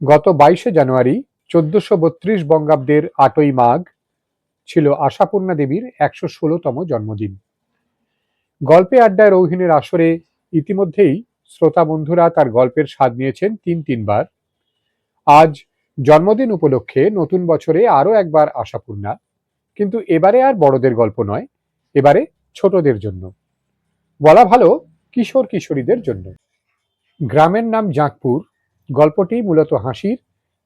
গত 22শে জানুয়ারি 1432 বঙ্গাব্দের 8ই মাঘ ছিল আশাপূর্ণা দেবীর 116তম জন্মদিন। গল্পে আড্ডায় রৌহিণীর আসরে ইতিমধ্যেই শ্রোতা বন্ধুরা তার গল্পের স্বাদ নিয়েছেন তিনবার। আজ জন্মদিন উপলক্ষে নতুন বছরে আরও একবার আশাপূর্ণা, কিন্তু এবারে আর বড়দের গল্প নয়, এবারে ছোটদের জন্য, বলা ভালো কিশোর কিশোরীদের জন্য। গ্রামের নাম জাঁকপুর। গল্পটি মূলত হাসির,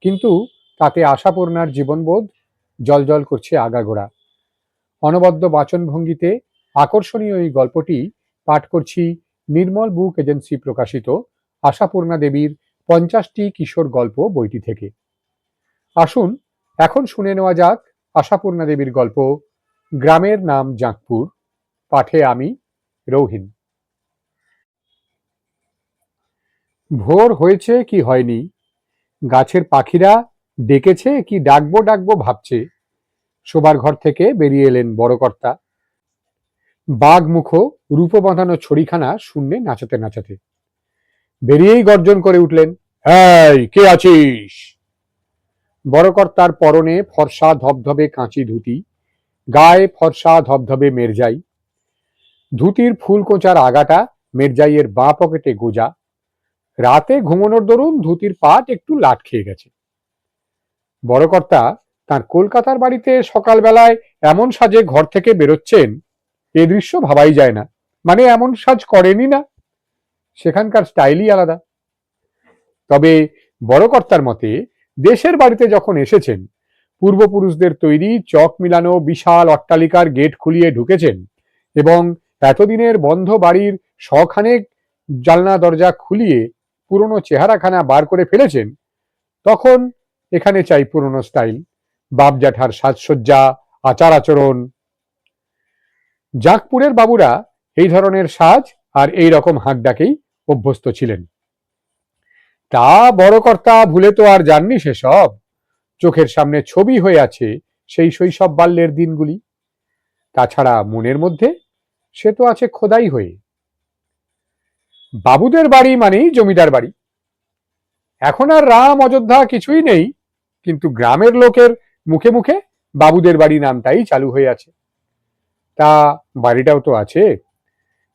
কিন্তু তাতে আশাপূর্ণার জীবনবোধ জ্বলজ্বল করছে আগাগোড়া। অনবদ্য বাচনভঙ্গিতে আকর্ষণীয় এই গল্পটি পাঠ করছি নির্মল বুক এজেন্সি প্রকাশিত আশাপূর্ণা দেবীর 50টি কিশোর গল্প বইটি থেকে। আসুন এখন শুনে নেওয়া যাক আশাপূর্ণা দেবীর গল্প গ্রামের নাম জাঁকপুর। পাঠে আমি, রৌহিন। ভোর হয়েছে কি হয়নি, গাছের পাখিরা ডেকেছে কি ডাকবো ডাকবো ভাবছে, শোবার ঘর থেকে বেরিয়ে এলেন বড়কর্তা। বাঘ মুখো রূপ বাঁধানো ছড়িখানা শূন্যে নাচাতে নাচাতে বেরিয়েই গর্জন করে উঠলেন, এই কে আছিস? বড়কর্তার পরনে ফর্সা ধবধবে কাঁচি ধুতি, গায়ে ফর্সা ধবধবে মেরজাই। ধুতির ফুলকোঁচার আগাটা মেরজাইয়ের বাঁ পকেটে গোজা। রাতে ঘুমানোর দরুন ধুতির পাট একটু লাট খেয়ে গেছে। বড়কর্তা তার কলকাতার বাড়িতে সকালবেলায় এমন সাজে ঘর থেকে বেরোচ্ছেন, এ দৃশ্য ভাবাই যায় না। মানে এমন সাজ করেনি না, সেখানকার স্টাইলই আলাদা। তবে বড়কর্তার মতে দেশের বাড়িতে যখন এসেছেন, পূর্বপুরুষদের তৈরি চক মিলানো বিশাল অট্টালিকার গেট খুলিয়ে ঢুকেছেন এবং এতদিনের বন্ধ বাড়ির শখানেক জানলা দরজা খুলিয়ে পুরনো চেহারাখানা বার করে ফেলেছেন, তখন এখানে চাই পুরনো স্টাইল, বাপ জ্যাঠার সাজসজ্জা, আচার আচরণ। জাঁকপুরের বাবুরা এই ধরনের সাজ আর এই রকম হাঁক ডাকেই অভ্যস্ত ছিলেন। তা বড়কর্তা ভুলে তো আর যাননি সেসব। চোখের সামনে ছবি হয়ে আছে সেই শৈশব বাল্যের দিনগুলি। তাছাড়া মনের মধ্যে সে তো আছে খোদাই হয়ে। বাবুদের বাড়ি মানেই জমিদার বাড়ি। এখন আর রাম অযোধ্যা কিছুই নেই, কিন্তু গ্রামের লোকের মুখে মুখে বাবুদের বাড়ি নামটাই চালু হয়ে আছে। তা বাড়িটাও তো আছে,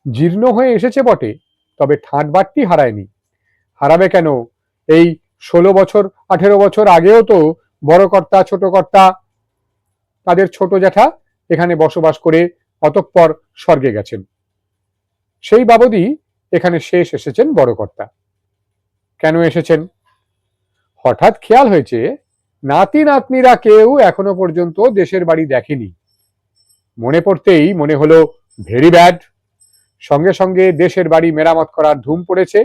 জীর্ণ হয়ে এসেছে বটে, তবে ঠাঁট বাট্টি হারায়নি। হারাবে কেন? এই 16 বছর 18 বছর আগেও তো বড় কর্তা ছোট কর্তা তাদের ছোট জ্যাঠা এখানে বসবাস করে অতঃপর স্বর্গে গেছেন। সেই বাবদই এখানে শেষ এসেছেন বড় কর্তা। কেন এসেছেন? হঠাৎ খেয়াল হয়েছে নাতি নাতনিরা কেউ এখনো পর্যন্ত দেশের বাড়ি দেখেনি। মনে পড়তেই মনে হলো ভেরি ব্যাড। সঙ্গে সঙ্গে দেশের বাড়ি মেরামত করার ধুম পড়েছে।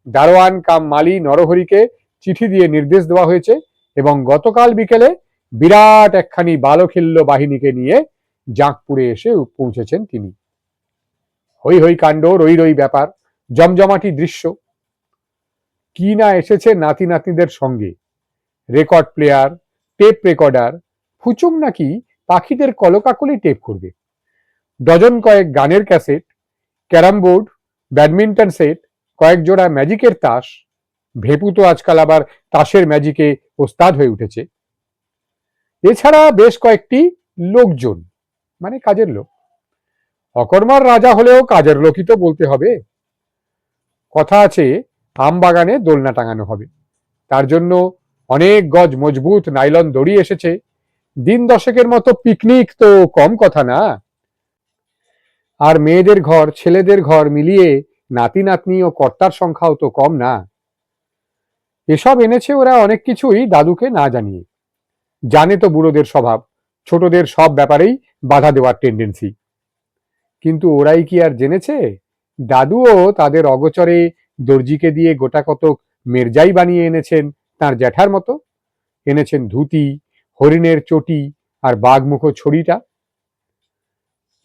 দারোয়ান কাম মালি নরহরিকে চিঠি দিয়ে নির্দেশ দেওয়া হয়েছে এবং গতকাল বিকেলে বিরাট একখানি বালখিল্য বাহিনীকে নিয়ে জাঁকপুরে এসে পৌঁছেছেন তিনি। হই হই কাণ্ড, রই রই ব্যাপার, জমজমাটি দৃশ্য। কি না এসেছে নাতি নাতনিদের সঙ্গে, রেকর্ড প্লেয়ার, টেপ রেকর্ডার, ফুচুং নাকি পাখিদের কলকাকলি টেপ করবে, ডজন কয়েক গানের cassette, carrom board, badminton set, কয়েক জোড়া ম্যাজিকের তাস। ভেপু তো আজকাল আবার তাসের ম্যাজিকে ওস্তাদ হয়ে উঠেছে। এছাড়া বেশ কয়েকটি লোকজন, মানে কাজের লোক। অকর্মার রাজা হলেও কাজের লোকই তো বলতে হবে। কথা আছে আম বাগানে দোলনা টাঙানো হবে, তার জন্য অনেক গজ মজবুত নাইলন দড়ি এসেছে। দিন দশেকের মতো পিকনিক তো কম কথা না। আর মেয়েদের ঘর ছেলেদের ঘর মিলিয়ে নাতি নাতনি ও কর্তার সংখ্যাও তো কম না। এসব এনেছে ওরা অনেক কিছুই দাদুকে না জানিয়ে। জানে তো বুড়োদের স্বভাব, ছোটদের সব ব্যাপারেই বাধা দেওয়ার টেন্ডেন্সি। কিন্তু ওরাই কি আর জেনেছে দাদুও তাদের অগোচরে দর্জিকে দিয়ে গোটা কতক মেরজাই বানিয়ে এনেছেন তার জ্যাঠার মতো। এনেছেন ধুতি, হরিণের চটি আর বাঘমুখো ছড়িটা।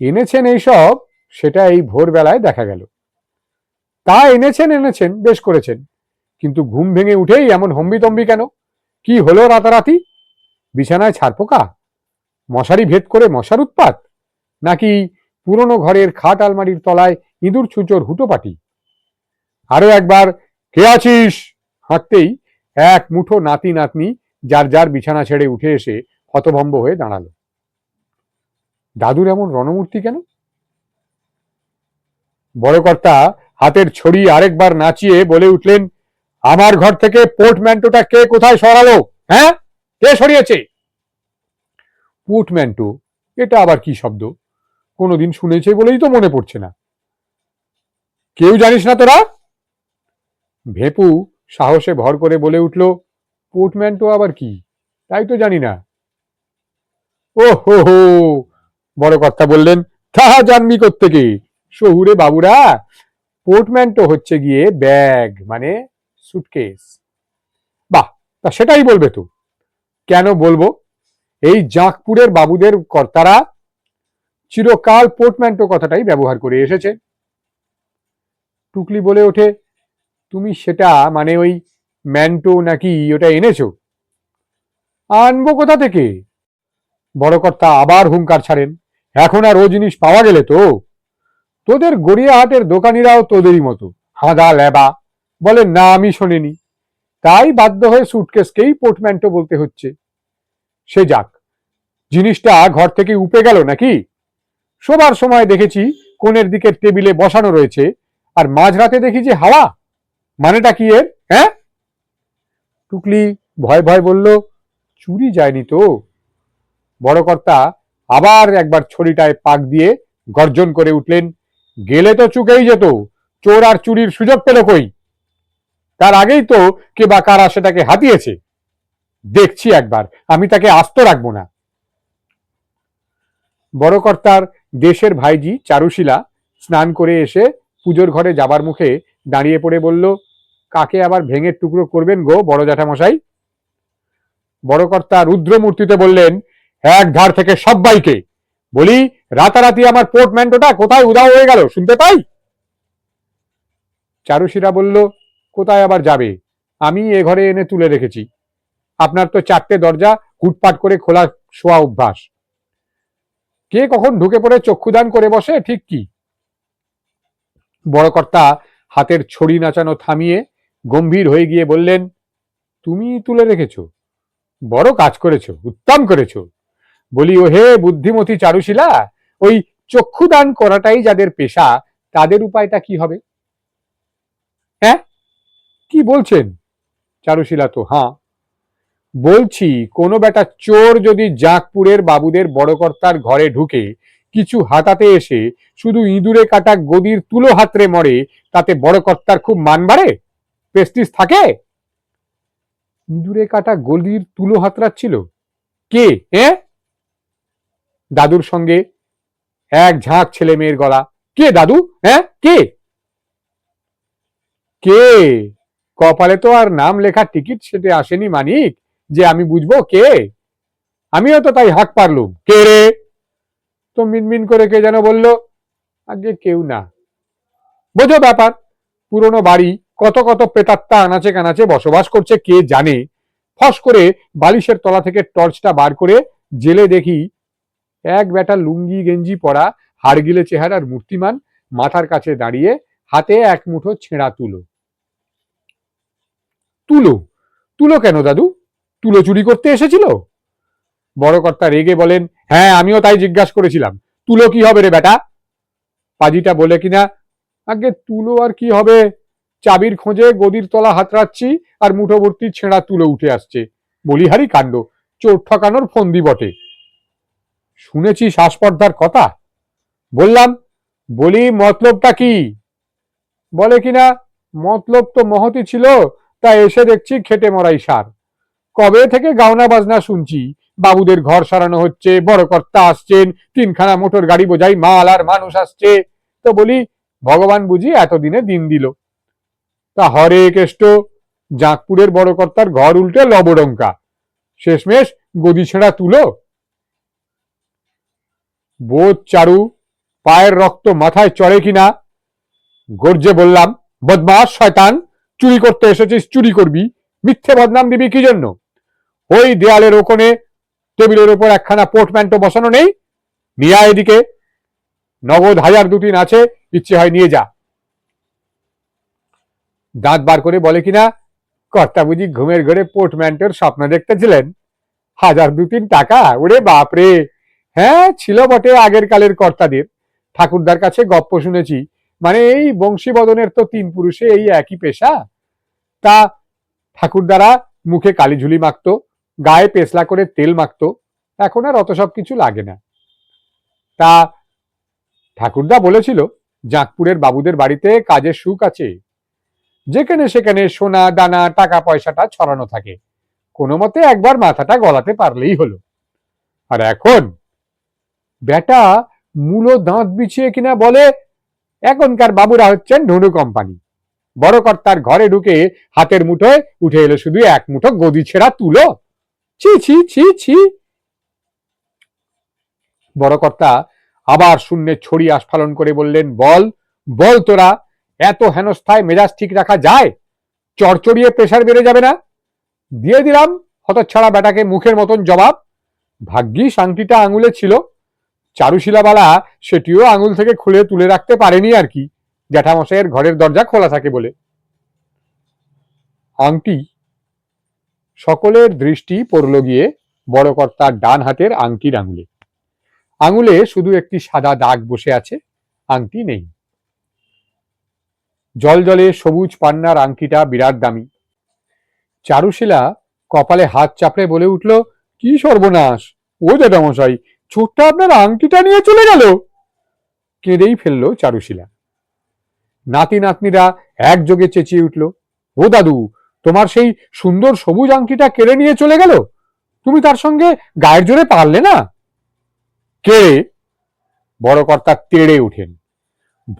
এনেছেন এইসব, সেটা এই ভোরবেলায় দেখা গেল। তা এনেছেন এনেছেন, বেশ করেছেন, কিন্তু ঘুম ভেঙে উঠেই এমন হম্বিতম্বি কেন? কি হলো রাতারাতি? বিছানায় ছারপোকা, মশারি ভেদ করে মশার উৎপাত, নাকি পুরনো ঘরের খাট আলমারির তলায় ইঁদুর ছুঁচোর হুটোপাটি? আরো একবার কে আছিস হাঁকতেই এক মুঠো নাতি নাতনি যার যার বিছানা ছেড়ে উঠে এসে হতভম্ব হয়ে দাঁড়ালো। দাদুর এমন রণমূর্তি কেন? বড় কর্তা হাতের ছড়ি আরেকবার নাচিয়ে বলে উঠলেন, আমার ঘর থেকে পোর্টম্যান্টোটা কে কোথায় সরালো? হ্যাঁ, কে সরিয়েছে? পোর্টম্যান্টো, এটা আবার কি শব্দ? কোনোদিন শুনেছে বলেই তো মনে পড়ছে না। কেউ জানিস না তোরা? ভেপু সাহসে ভর করে বলে উঠল, পোর্টম্যান্টো আবার কি? তাই তো জানি না। ও হো হো, বড় কর্তা বললেন, তাহা জানবি কোত্থেকে শহুরে বাবুরা? পোর্টম্যান্টো হচ্ছে গিয়ে ব্যাগ, মানে সুটকেস। বাহ, তা সেটাই বলবে তো। কেন বলবো? এই জাঁকপুরের বাবুদের কর্তারা চিরকাল পোর্টম্যান্টো কথাটাই ব্যবহার করে এসেছে। টুকলি বলে ওঠে, তুমি সেটা মানে ওই ম্যান্টো নাকি ওটা এনেছো? আনবো কোথা থেকে? বড় কর্তা আবার হুঙ্কার ছাড়েন, এখন আর ও জিনিস পাওয়া গেলে তো। তোদের গড়িয়াহাটের দোকানিরাও তোদেরই মতো হাঁদা লেবা, বলে না আমি শোনেনি, তাই বাধ্য হয়ে সুটকেসকেই পোর্টম্যান্টো বলতে হচ্ছে। সে যাক, জিনিসটা ঘর থেকে উপে গেল নাকি? শোবার সময় দেখেছি কোণের দিকের টেবিলে বসানো রয়েছে, আর মাঝরাতে দেখি যে হাওয়া। মানেটা কি এর? হ্যাঁ? টুকলি ভয় ভয় বলল, চুরি যায়নি তো। বড় কর্তা আবার একবার ছড়িটায় পাক দিয়ে গর্জন করে উঠলেন, গেলে তো চুকেই যেত, চোর আর চুরির সুযোগ পেল কই? তার আগেই তো কে বা কারা সেটাকে হাতিয়েছে। দেখছি একবার, আমি তাকে আস্ত রাখবো না। বড় কর্তার দেশের ভাইজি চারুশীলা স্নান করে এসে পুজোর ঘরে যাবার মুখে দাঁড়িয়ে পড়ে বলল, কাকে আবার ভেঙে টুকরো করবেন গো বড় জ্যাঠামশাই? বড় কর্তা রুদ্র মূর্তিতে বললেন, এক ধার থেকে সব্বাইকে বলি, রাতারাতি আমার পোর্টম্যান্টোটা কোথায় উধাও হয়ে গেল শুনতে পাই? চারুশীলা বলল, কোথায় আবার যাবে, আমি এ ঘরে এনে তুলে রেখেছি। আপনার তো 4টে দরজা হুটপাট করে খোলা শোয়া অভ্যাস, কে কখন ঢুকে পড়ে চক্ষুদান করে বসে ঠিক কি? বড় কর্তা হাতের ছড়ি নাচানো থামিয়ে গম্ভীর হয়ে গিয়ে বললেন, তুমি তুলে রেখেছো? বড় কাজ করেছো, উত্তম করেছো। বলি, ও হে বুদ্ধিমতী চারুশীলা, ওই চক্ষুদান করাটাই যাদের পেশা, তাদের উপায়টা কি হবে? হ্যাঁ, কি বলছেন? চারুশীলা তো হাঁ। বলছি, কোনো বেটা চোর যদি জাঁকপুরের বাবুদের বড় কর্তার ঘরে ঢুকে কিছু হাতাতে এসে শুধু ইঁদুরে কাটা গদির তুলো হাতড়ে মরে, তাতে বড় কর্তার খুব মান বাড়ে, প্রেস্টিজ থাকে? ইঁদুরে কাটা গদির তুলো হাতড়াচ্ছিল কে? হ্যাঁ? দাদুর সঙ্গে এক ঝাঁক ছেলে মেয়ের গলা, কে দাদু? হ্যাঁ, কে? কে? কপালে তো আর নাম লেখার টিকিট সেটে আসেনি মানিক, যে আমি বুঝবো কে। আমিও তো তাই হাঁক পারলুম, কে রে? তো মিনমিন করে কে যেন বলল, আগে কেউ না। বোঝো ব্যাপার, পুরনো বাড়ি, কত কত প্রেতাত্মা আনাচে কানাচে বসবাস করছে কে জানে। ফস করে বালিশের তলা থেকে টর্চটা বার করে জেলে দেখি এক বেটা লুঙ্গি গেঞ্জি পরা, হাড়গিলে চেহারার মূর্তিমান, মাথার কাছে দাঁড়িয়ে, হাতে এক মুঠো ছেঁড়া তুলো। তুলো? তুলো কেন দাদু? তুলো চুরি করতে এসেছিল? বড় কর্তা রেগে বলেন, হ্যাঁ আমিও তাই জিজ্ঞাসা করেছিলাম, তুলো কি হবে রে বেটা? পাজিটা বলে কিনা, আগে তুলো আর কি হবে, চাবির খোঁজে গদির তলা হাতড়াচ্ছি আর মুঠো ভর্তি ছেঁড়া তুলো উঠে আসছে, বলিহারি কাণ্ড, চোর ঠকানোর ফন্দি বটে। শুনেছি শ্বাসপর্দার কথা। বললাম, বলি মতলবটা কি? বলে কিনা, মতলব তো মহতি ছিল, তা এসে দেখছি খেটে মরাই সার। কবে থেকে গাওনা বাজনা শুনছি, বাবুদের ঘর সারানো হচ্ছে, বড় কর্তা আসছেন, 3খানা মোটর গাড়ি বোঝাই মাল আর মানুষ আসছে। তো বলি, ভগবান বুঝি এতদিনে দিন দিল। তা হরে কেষ্ট, জাঁকপুরের বড় কর্তার ঘর উল্টে লবডঙ্কা, শেষমেশ গদি ছেঁড়া তুলো। বোধ চারু, পায়ের রক্ত মাথায় চড়ে কিনা, গর্জে বললাম, বদমাস শয়তান, চুরি করতে এসেছিস চুরি করবি, মিথ্যে বদনাম দিবি কি জন্য? ওই দেয়ালের ওখানে টেবিলের উপর একখানা পোর্টম্যান্টো বসানো নেই? নিয়ে আয় এদিকে, নগদ 1000-2-3 আছে, ইচ্ছে হয় নিয়ে যা। দাঁত বার করে বলে কিনা, কর্তা বুঝি ঘুমের ঘরে পোর্টম্যান্টোর স্বপ্ন দেখতেছিলেন? 1,000-2,3 টাকা, ওরে বাপরে! হ্যাঁ, ছিল বটে আগের কালের কর্তাদের। ঠাকুরদার কাছে গপ্প শুনেছি, মানে এই বংশীবদনের তো 3 পুরুষে এই একই পেশা। তা ঠাকুরদারা মুখে কালিঝুলি মাখতো, গায়ে পেছলা করে তেল মাখতো। এখন আর অত সব কিছু লাগে না। তা ঠাকুরদা বলেছিল, জাঁকপুরের বাবুদের বাড়িতে কাজের সুখ আছে, যেখানে সেখানে সোনা দানা টাকা পয়সাটা ছড়ানো থাকে, কোনো মতে একবার মাথাটা গলাতে পারলেই হলো। আর এখন বেটা মূলো দাঁত বিছিয়ে কিনা বলে, এখনকার বাবুরা হচ্ছেন ঢুডু কোম্পানি। বড় কর্তার ঘরে ঢুকে হাতের মুঠোয় উঠে এলো শুধু এক মুঠো গদি ছেঁড়া তুলো। ছি ছি ছি ছি। বড় কর্তা আবার শূন্যে ছড়ি আস্ফালন করে বললেন, বল বল তোরা, এত হেনস্থায় মেজাজ ঠিক রাখা যায়? চড়চড়িয়ে প্রেসার বেড়ে যাবে না? দিয়ে দিলাম হতচ্ছাড়া বেটাকে মুখের মতন জবাব। ভাগ্যিস আংটিটা আঙুলে ছিল, চারুশিলাবালা সেটিও আঙুল থেকে খুলে তুলে রাখতে পারেনি আর কি, জ্যাঠামশাইয়ের ঘরের দরজা খোলা থাকে বলে। আংটি। সকলের দৃষ্টি পড়ল গিয়ে বড় কর্তার ডান হাতের আংটির আঙুলে। আঙুলে শুধু একটি সাদা দাগ বসে আছে, আংটি নেই। জলজলে সবুজ পান্নার আংটিটা বিরাট দামি। চারুশীলা কপালে হাত চাপড়ে বলে উঠল, কি সর্বনাশ! ও জ্যাঠামশাই, ছোট্টা আপনার আংটিটা নিয়ে চলে গেল। কেঁদেই ফেললো চারুশীলা। নাতি নাতনিরা একযোগে চেঁচিয়ে উঠল, ও দাদু, তোমার সেই সুন্দর সবুজ আংটিটা কেড়ে নিয়ে চলে গেল? তুমি তার সঙ্গে গায়ের জোরে পারলে না? কে? বড় কর্তা তেড়ে উঠেন।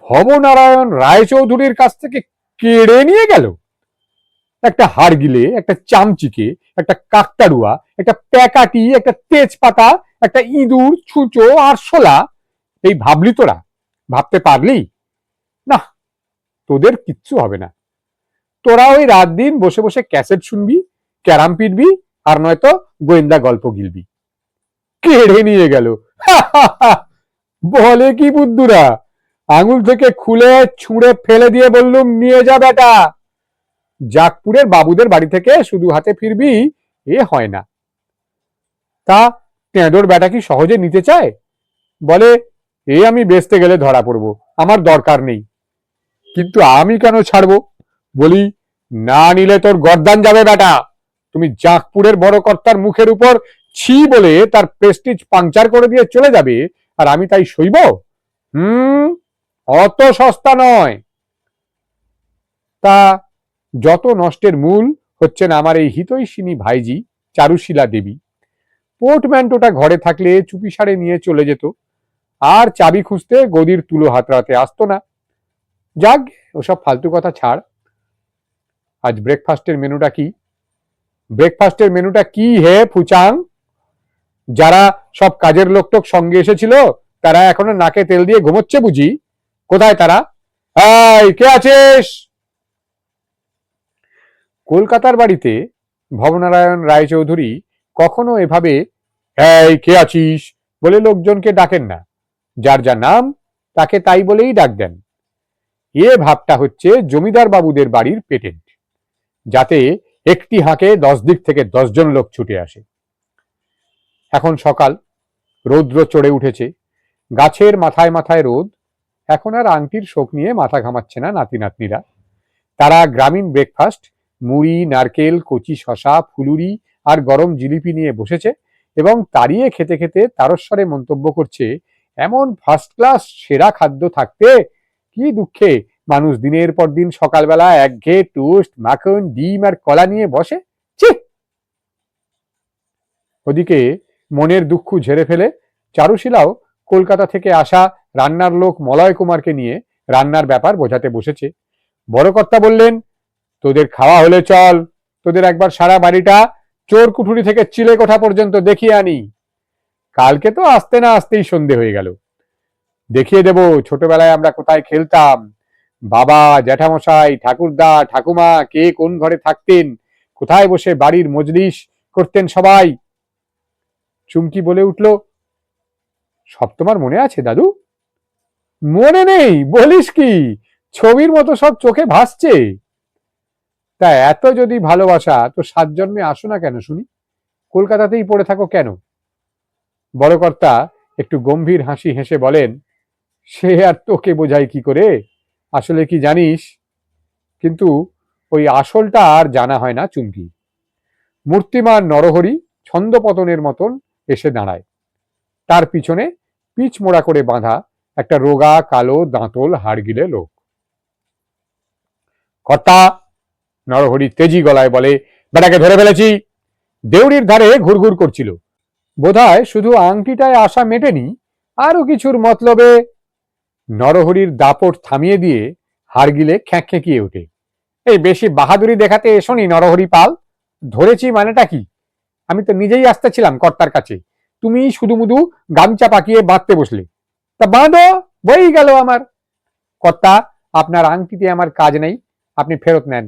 ভবনারায়ণ রায়চৌধুরীর কাছ থেকে কেড়ে নিয়ে গেল? একটা হাড়গিলে, একটা চামচিকে, একটা কাকতাড়ুয়া, একটা প্যাকাটি, একটা তেজপাতা, একটা ইঁদুর, ছুঁচো আর শোলা, এই ভাবলি তোরা? ভাবতে পারলি না? তোদের কিচ্ছু হবে না। তোরা ওই রাত দিন বসে বসে ক্যাসেট শুনবি, ক্যারাম পিটবি, আর নয়তো গোয়েন্দা গল্প গিলবি। কেড়ে নিয়ে গেল? বলে কি বুদ্ধুরা! আঙুল থেকে খুলে ছুঁড়ে ফেলে দিয়ে বললুম, নিয়ে যা বেটা। জাগপুরের বাবুদের বাড়ি থেকে শুধু হাতে ফিরবি, এ হয় না। তা তেঁদোর বেটা কি সহজে নিতে চায়? বলে, এ আমি বেচতে গেলে ধরা পড়বো, আমার দরকার নেই। কিন্তু আমি কেন ছাড়বো? বলি, না নিলে তোর গর্দান যাবে বেটা। তুমি জাগপুরের বড় কর্তার মুখের উপর ছি বলে তার প্রেস্টিজ পাংচার করে দিয়ে চলে যাবে, আর আমি তাই সইব? অত সস্তা নয়। তা যত নষ্টের মূল হচ্ছেন আমার এই হিতৈষিনী ভাইজি চারুশীলা দেবী। পোর্টম্যান্টোটা ঘরে থাকলে চুপিসারে নিয়ে চলে যেত, আর চাবি খুঁজতে গদির তুলো হাতড়াতে আসতো না। যাক, ওসব ফালতু কথা ছাড়। আজ ব্রেকফাস্টের মেনুটা কি? ব্রেকফাস্টের মেনুটা কি হে ফুচাং? যারা সব কাজের লোকটোক সঙ্গে এসেছিল তারা এখনো নাকে তেল দিয়ে ঘুমোচ্ছে বুঝি? কোথায় তারা? এই, কে আছিস? কলকাতার বাড়িতে ভবনারায়ণ রায়চৌধুরী কখনো এভাবে এই কে আছিস বলে লোকজনকে ডাকেন না। যার যা নাম তাকে তাই বলেই ডাক দেন। এ ভাবটা হচ্ছে জমিদার বাবুদের বাড়ির পেটেন্ট, যাতে একটি হাঁকে 10 দিক থেকে 10 জন লোক ছুটে আসে। এখন সকাল, রৌদ্র চড়ে উঠেছে, গাছের মাথায় মাথায় রোদ। এখন আর আংটির শোক নিয়ে মাথা ঘামাচ্ছে না নাতি নাতনিরা। তারা গ্রামীণ ব্রেকফাস্ট, মুড়ি, নারকেল, কচি শশা, ফুলুরি আর গরম জিলিপি নিয়ে বসেছে এবং তাড়িয়ে খেতে খেতে তারস্বরে মন্তব্য করছে, এমন ফার্স্ট ক্লাস সেরা খাদ্য থাকতে কি দুঃখে মানুষ দিনের পর দিন সকালবেলা একঘেয়ে টোস্ট, মাখন, ডিম আর কলা নিয়ে বসে। ছি! ওদিকে মনের দুঃখ ঝেড়ে ফেলে চারুশীলাও কলকাতা থেকে আসা রান্নার লোক মলয় কুমারকে নিয়ে রান্নার ব্যাপার বোঝাতে বসেছে। বড় কর্তা বললেন, তোদের খাওয়া হলে চল, তোদের একবার সারা বাড়িটা চোর কুঠুরি থেকে চিলে কোঠা পর্যন্ত দেখিয়ে আনি। কালকে তো আসতে না আসতেই সন্ধে হয়ে গেল। দেখিয়ে দেব ছোটবেলায় আমরা কোথায় খেলতাম, বাবা, জ্যাঠামশাই, ঠাকুরদা, ঠাকুমা কে কোন ঘরে থাকতেন, কোথায় বসে বাড়ির মজলিস করতেন সবাই। চুমকি বলে উঠল, সব তোমার মনে আছে দাদু? মনে নেই বলিস কি? ছবির মতো সব চোখে ভাসছে। তা এত যদি ভালোবাসা তো 7 জন্মে আসো না কেন শুনি, কলকাতাতেই পড়ে থাকো কেন? বড় কর্তা একটু গম্ভীর হাসি হেসে বলেন, সে আর তোকে বোঝাই কি করে, আসলে কি জানিস? কিন্তু ওই আসলটা আর জানা হয় না চুমকি। মূর্তিমান নরহরি ছন্দপতনের মতন এসে দাঁড়ায়। তার পিছনে পিচ মোড়া করে বাঁধা একটা রোগা কালো দাঁতল হাড়গিলে লোক। কর্তা, নরহরি তেজি গলায় বলে, বেটাকে ধরে ফেলেছি। দেউড়ির ধারে ঘুরঘুর করছিল, বোধহয় শুধু আংটিটায় আশা মেটেনি, আরো কিছুর মতলবে। নরহরির দাপট থামিয়ে দিয়ে হাড়গিলে খ্যাঁকিয়ে ওঠে, এই বেশি বাহাদুরি দেখাতে এসোনি নরহরি পাল, ধরেছি মানেটা কি? আমি তো নিজেই আসতেছিলাম কর্তার কাছে, তুমি শুধু মুধু গামছা পাকিয়ে বাঁধতে বসলে। তা বাঁধো, বই গেল আমার। কর্তা, আপনার আংটিতে আমার কাজ নেই, আপনি ফেরত নেন।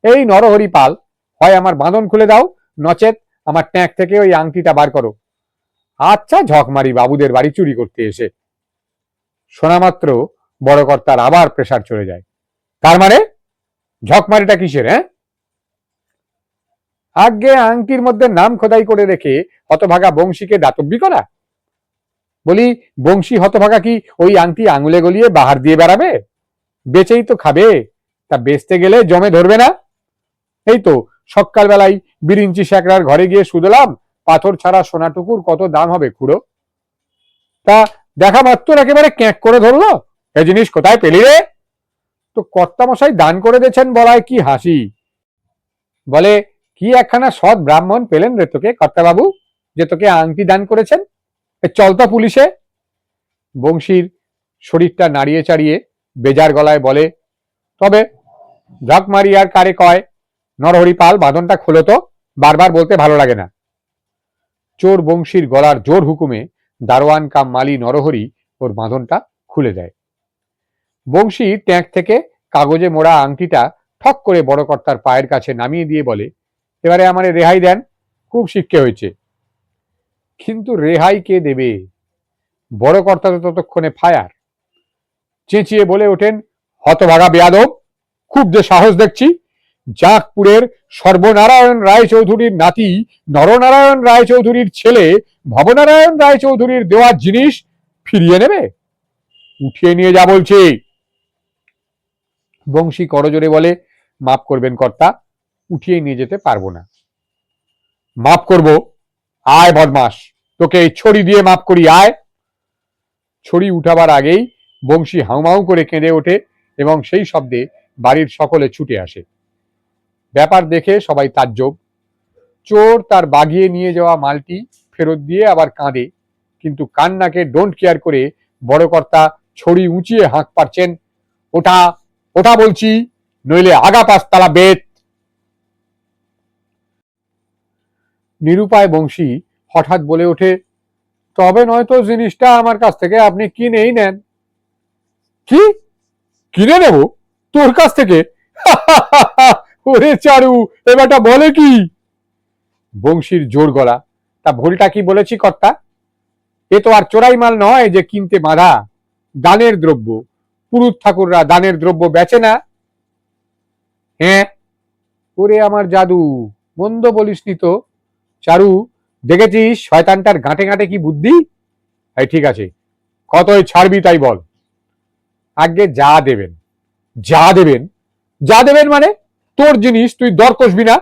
এই নরহরি পাল, হয় আমার বাঁধন খুলে দাও, নচেত আমার ট্যাঁক থেকে ওই আংটিটা বার করো। আচ্ছা ঝকমারি বাবুদের বাড়ি চুরি করতে এসে। শোনা মাত্র বড় কর্তার আবার প্রেসার চলে যায়। তার মানে ঝকমারিটা কিসের? হ্যাঁ, আগে আংটির মধ্যে নাম খোদাই করে রেখে হতভাগা বংশীকে দাতব্যি করা? বলি, বংশী হতভাগা কি ওই আংটি আঙুলে গলিয়ে বাহার দিয়ে বেড়াবে? বেচেই তো খাবে, তা বেচতে গেলে জমে ধরবে না? এই তো সকালবেলায় বিরিঞ্চি শেখরার ঘরে গিয়ে শুধলাম, পাথর ছাড়া সোনাটুকুর কত দাম হবে খুড়ো। তা দেখা মাত্র একেবারে ক্যাঁক করে ধরলো, এ জিনিস কোথায় পেলি রে? তো কর্তামশাই দান করে দিয়েছেন বলায় কি হাসি। বলে, কি একখানা সৎ ব্রাহ্মণ পেলেন রে তোকে কর্তাবাবু, যে তোকে আংটি দান করেছেন। চল তো পুলিশে। বংশীর শরীরটা নাড়িয়ে চাড়িয়ে বেজার গলায় বলে, তবে ঝকমারি আর কারে কয়? নরহরি পাল, বাঁধনটা খোলো তো, বারবার বলতে ভালো লাগে না। চোর বংশীর গলার জোর হুকুমে দারোয়ান কাম মালি নরহরি ওর বাঁধনটা খুলে দেয়। বংশী ট্যাঁক থেকে কাগজে মোড়া আংটিটা ঠক করে বড় কর্তার পায়ের কাছে নামিয়ে দিয়ে বলে, এবারে আমারে রেহাই দেন, খুব শিক্ষে হয়েছে। কিন্তু রেহাই কে দেবে? বড় কর্তা তো ততক্ষণে ফায়ার। চেঁচিয়ে বলে ওঠেন, হতভাগা বেয়াদব, খুব যে সাহস দেখছি! জাঁকপুরের সর্বনারায়ণ রায়চৌধুরীর নাতি নরনারায়ণ রায়চৌধুরীর ছেলে ভবনারায়ণ রায়চৌধুরীর দেওয়া জিনিস ফিরিয়ে নেবে? উঠিয়ে নিয়ে যা বলছি। বংশী করজোরে বলে, মাফ করবেন কর্তা, উঠিয়ে নিয়ে যেতে পারবো না। মাফ করব? আয় বদমাস, তোকে এই ছড়ি দিয়ে মাফ করি, আয়। ছড়ি উঠাবার আগেই বংশী হাউমাউ করে কেঁদে ওঠে এবং সেই শব্দে বাড়ির সকলে ছুটে আসে। ব্যাপার দেখে সবাই তাজ্জব। চোর তার বাগিয়ে নিয়ে যাওয়া মালটি ফেরত দিয়ে আবার কাঁদে, কিন্তু কান্নাকে ডোন্ট কেয়ার করে বড় কর্তা ছড়ি উঁচিয়ে হাঁক পারছেন, ওটা ওটা বলছি, নইলে আগা পাঁচতলা বেত। নিরুপায় বংশী হঠাৎ বলে ওঠে, তবে নয়তো জিনিসটা আমার কাছ থেকে আপনি কিনেই নেন। কি কিনে নেব তোর কাছ থেকে? ওরে চারু, এবারটা বলে কি? বংশীর জোর গলা, তা ভুলটা কি বলেছি কর্তা? এ তো আর চোরাই মাল নয় যে কিনতে বাঁধা, দানের দ্রব্য। পুরুত ঠাকুররা দানের দ্রব্য বেচে না। হ্যাঁ, ওরে আমার জাদু, মন্দ বলিসনি তো। চারু, দেখেছিস শয়তানটার গাঁটে গাঁটে কি বুদ্ধি? এই ঠিক আছে, কতই ছাড়বি তাই বল। আগে যা দেবেন। যা দেবেন? যা দেবেন মানে? তোর জিনিস তুই দর কষবি না?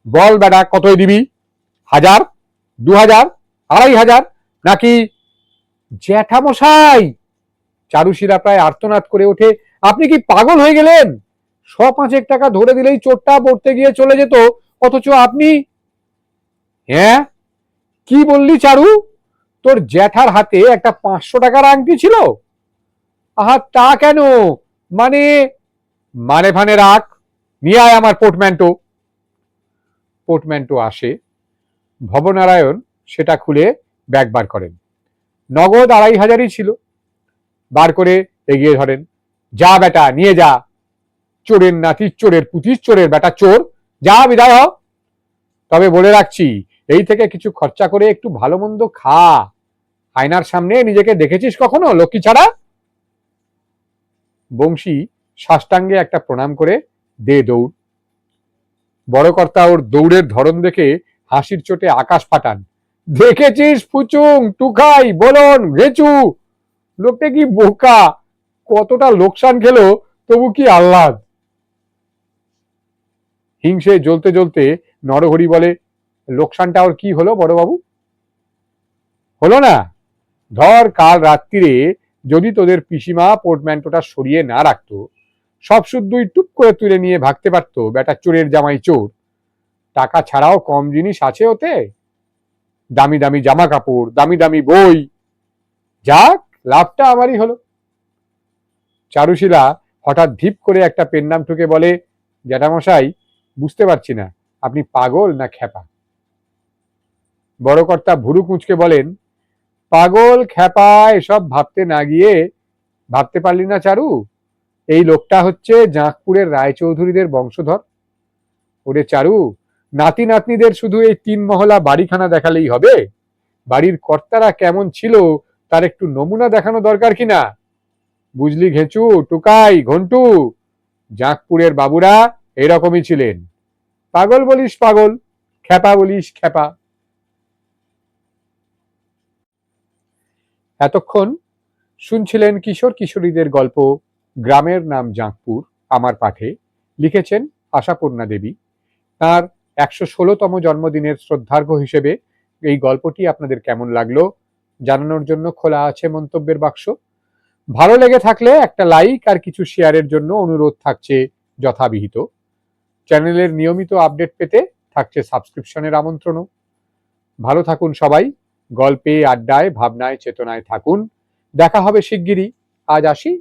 বল বেটা, কতই দিবি? 1000, 2000, 2500, নাকি? জ্যাঠামশাই! চারুশিরা প্রায় আর্তনাদ করে ওঠে, আপনি কি পাগল হয়ে গেলেন? 100-5 টাকা ধরে দিলেই চোরটা পড়তে গিয়ে চলে যেত, অথচ আপনি। হ্যাঁ, কি বললি চারু? তোর জ্যাঠার হাতে একটা 500 টাকার আংটি ছিল? আহা, তা কেন? মানে? মানে ফানে রাখ, নিয়ে আয় আমার পোর্টম্যান্টো। পোর্টম্যান্টো আসে, ভবনারায়ণ সেটা খুলে ব্যাগ বার করেন। নগদ 2500ই ছিল। বার করে এগিয়ে ধরেন, যা বেটা নিয়ে যা। চোরের নাতি, চোরের পুতিস, চোরের বেটা চোর, যা বিদায় হ। তবে বলে রাখছি, এই থেকে কিছু খরচা করে একটু ভালো মন্দ খা। আয়নার সামনে নিজেকে দেখেছিস কখনো লক্ষ্মী ছাড়া? বংশী সাষ্টাঙ্গে একটা প্রণাম করে দে দৌড়। বড় কর্তা ওর দৌড়ের ধরন দেখে হাসির চোটে আকাশ ফাটান। দেখেছিস ফুচুং, টুকাই, বলন, ঘেচু, লোকটা কি বোকা, কতটা লোকসান খেলো তবু কি আহ্লাদ। হিংসে জ্বলতে জ্বলতে নরহরি বলে, লোকসানটা ওর কি হলো বড়বাবু? হলো না, ধর কাল রাত্রিরে যদি তোদের পিসিমা পোর্টম্যান্টোটা সরিয়ে না রাখতো, সব শুদ্ধই টুপ করে তুলে নিয়ে ভাগতে পারতো বেটা চোরের জামাই চোর। টাকা ছাড়াও কম জিনিস আছে ওতে, দামি দামি জামা কাপড়, দামি দামি বই, যাক লাভটা আমারই হলো। চারুশীলা হঠাৎ ধিপ করে একটা পেন নাম ঠুকে বলে, জ্যাঠামশাই বুঝতে পারছি না আপনি পাগল না খ্যাপা। বড় কর্তা ভুরু কুঁচকে বলেন, পাগল খ্যাপা এসব ভাবতে না গিয়ে ভাবতে পারলি না চারু, এই লোকটা হচ্ছে জাঁকপুরের রায়চৌধুরীদের বংশধর। ওরে চারু, নাতি নাতনিদের শুধু এই 3 মহলা বাড়িখানা দেখালেই হবে? বাড়ির কর্তারা কেমন ছিল তার একটু নমুনা দেখানো দরকার কিনা? বুঝলি ঘেঁচু, টুকাই, ঘন্টু, জাঁকপুরের বাবুরা এরকমই ছিলেন। পাগল বলিস পাগল, খ্যাপা বলিস খ্যাপা। এতক্ষণ শুনছিলেন কিশোর কিশোরীদের গল্প গ্রামের নাম জাঁকপুর, আমার পাঠে। লিখেছেন আশাপূর্ণা দেবী। তার 116তম জন্মদিনের শ্রদ্ধার্ঘ্য হিসেবে এই গল্পটি আপনাদের কেমন লাগলো জানানোর জন্য খোলা আছে মন্তব্যের বাক্স। ভালো লেগে থাকলে একটা লাইক আর কিছু শেয়ারের জন্য অনুরোধ থাকছে যথাবিহিত। চ্যানেলের নিয়মিত আপডেট পেতে থাকছে সাবস্ক্রিপশনের আমন্ত্রণও। ভালো থাকুন সবাই, গল্পে, আড্ডায়, ভাবনায়, চেতনায় থাকুন। দেখা হবে শিগগিরই। আজ আসি,